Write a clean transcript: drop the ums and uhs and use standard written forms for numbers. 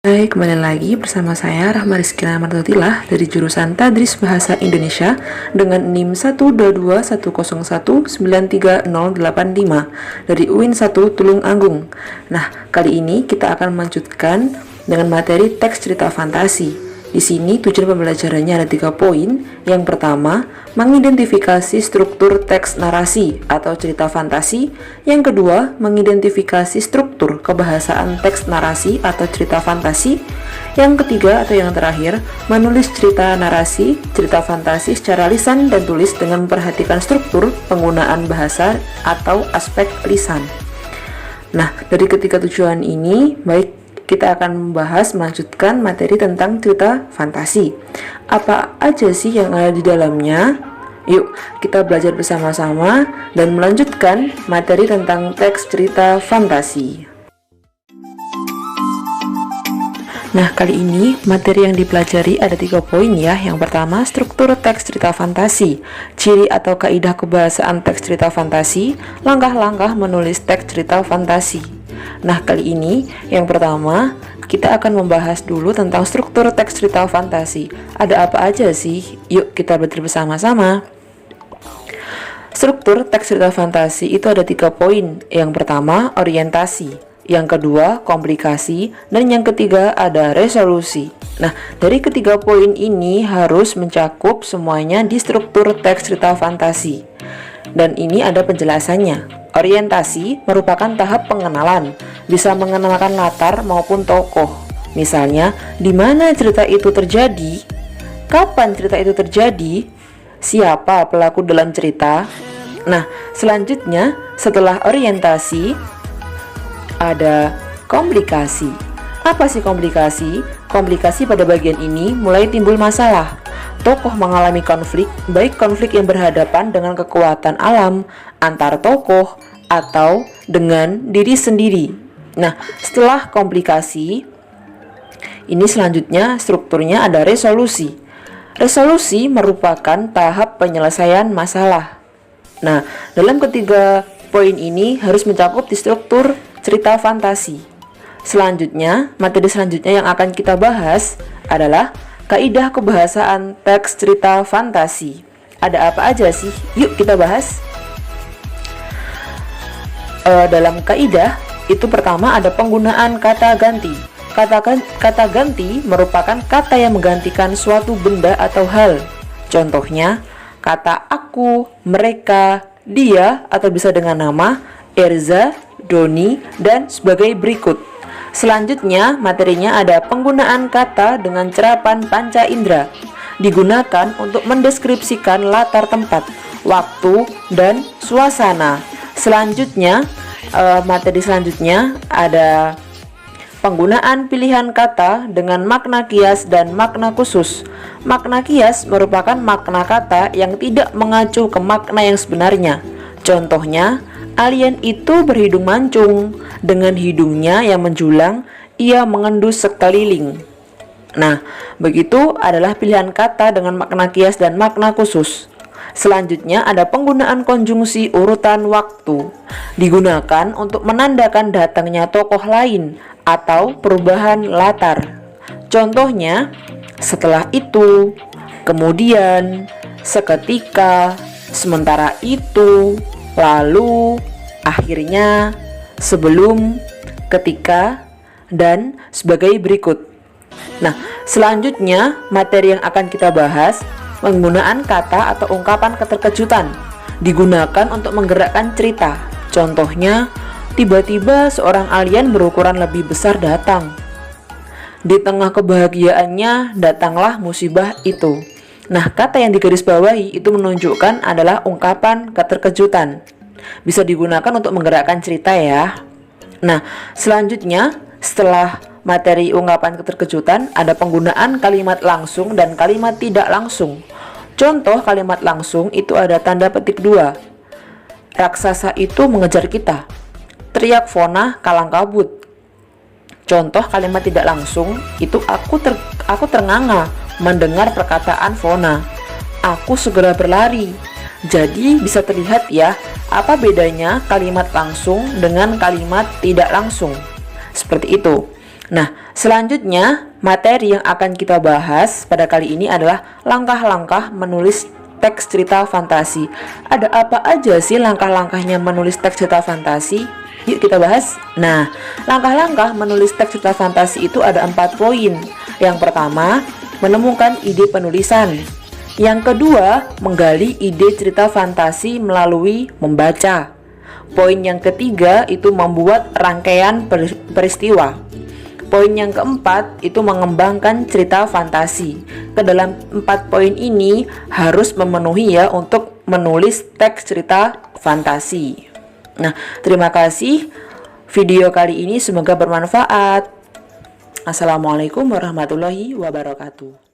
Hai, kembali lagi bersama saya Rahma Rizkyana Martotilah dari jurusan Tadris Bahasa Indonesia dengan NIM 12210193085 dari UIN 1 Tulung Agung. Nah, kali ini kita akan melanjutkan dengan materi teks cerita fantasi. Di sini tujuan pembelajarannya ada 3 poin. Yang pertama, mengidentifikasi struktur teks narasi atau cerita fantasi. Yang kedua, mengidentifikasi struktur kebahasaan teks narasi atau cerita fantasi. Yang ketiga atau yang terakhir, menulis cerita narasi, cerita fantasi secara lisan dan tulis dengan memperhatikan struktur penggunaan bahasa atau aspek lisan. Nah, dari ketiga tujuan ini, baik kita akan melanjutkan materi tentang cerita fantasi. Apa aja sih yang ada di dalamnya? Yuk, kita belajar bersama-sama dan melanjutkan materi tentang teks cerita fantasi. Nah, kali ini materi yang dipelajari ada 3 poin ya. Yang pertama, struktur teks cerita fantasi, ciri atau kaidah kebahasaan teks cerita fantasi, langkah-langkah menulis teks cerita fantasi. Nah, kali ini yang pertama kita akan membahas dulu tentang struktur teks cerita fantasi. Ada apa aja sih? Yuk kita belajar bersama-sama. Struktur teks cerita fantasi itu ada 3 poin. Yang pertama, orientasi. Yang kedua, komplikasi. Dan yang ketiga, ada resolusi. Nah, dari ketiga poin ini harus mencakup semuanya di struktur teks cerita fantasi. Dan ini ada penjelasannya. Orientasi merupakan tahap pengenalan, bisa mengenalkan latar maupun tokoh. Misalnya, di mana cerita itu terjadi, kapan cerita itu terjadi, siapa pelaku dalam cerita. Nah, selanjutnya setelah orientasi ada komplikasi. Apa sih komplikasi? Komplikasi pada bagian ini mulai timbul masalah. Tokoh mengalami konflik, baik konflik yang berhadapan dengan kekuatan alam, antar tokoh, atau dengan diri sendiri. Nah, setelah komplikasi, ini selanjutnya strukturnya ada resolusi. Resolusi merupakan tahap penyelesaian masalah. Nah, dalam ketiga poin ini harus mencakup di struktur cerita fantasi. Selanjutnya, materi selanjutnya yang akan kita bahas adalah kaidah kebahasaan teks cerita fantasi. Ada apa aja sih? Yuk kita bahas. Dalam kaidah itu pertama ada penggunaan kata ganti. Kata ganti merupakan kata yang menggantikan suatu benda atau hal. Contohnya, kata aku, mereka, dia, atau bisa dengan nama, Erza, Doni, dan sebagai berikut. Selanjutnya, materinya ada penggunaan kata dengan cerapan panca indera. Digunakan untuk mendeskripsikan latar tempat, waktu, dan suasana. Selanjutnya, materi selanjutnya ada penggunaan pilihan kata dengan makna kias dan makna khusus. Makna kias merupakan makna kata yang tidak mengacu ke makna yang sebenarnya. Contohnya, alien itu berhidung mancung. Dengan hidungnya yang menjulang, ia mengendus sekeliling. Nah, begitu adalah pilihan kata dengan makna kias dan makna khusus. Selanjutnya ada penggunaan konjungsi urutan waktu. Digunakan untuk menandakan datangnya tokoh lain atau perubahan latar. Contohnya, setelah itu, kemudian, seketika, sementara itu, lalu, akhirnya, sebelum, ketika, dan sebagai berikut. Nah, selanjutnya materi yang akan kita bahas penggunaan kata atau ungkapan keterkejutan. Digunakan untuk menggerakkan cerita. Contohnya, tiba-tiba seorang alien berukuran lebih besar datang. Di tengah kebahagiaannya datanglah musibah itu. Nah, kata yang digarisbawahi itu menunjukkan adalah ungkapan keterkejutan. Bisa digunakan untuk menggerakkan cerita ya. Nah, selanjutnya setelah materi ungkapan keterkejutan ada penggunaan kalimat langsung dan kalimat tidak langsung. Contoh kalimat langsung itu ada tanda petik 2. Raksasa itu mengejar kita. Teriak Fona kalang kabut. Contoh kalimat tidak langsung itu aku ternganga mendengar perkataan Fona. Aku segera berlari. Jadi bisa terlihat ya, apa bedanya kalimat langsung dengan kalimat tidak langsung. Seperti itu. Nah, Selanjutnya, materi yang akan kita bahas pada kali ini adalah langkah-langkah menulis teks cerita fantasi. Ada apa aja sih langkah-langkahnya menulis teks cerita fantasi? Yuk kita bahas. Nah, langkah-langkah menulis teks cerita fantasi itu ada 4 poin. Yang pertama, menemukan ide penulisan. Yang kedua, menggali ide cerita fantasi melalui membaca. Poin yang ketiga itu membuat rangkaian peristiwa. Poin yang keempat itu mengembangkan cerita fantasi. Ke dalam 4 poin ini harus memenuhi ya untuk menulis teks cerita fantasi. Nah, terima kasih. Video kali ini semoga bermanfaat. Assalamualaikum warahmatullahi wabarakatuh.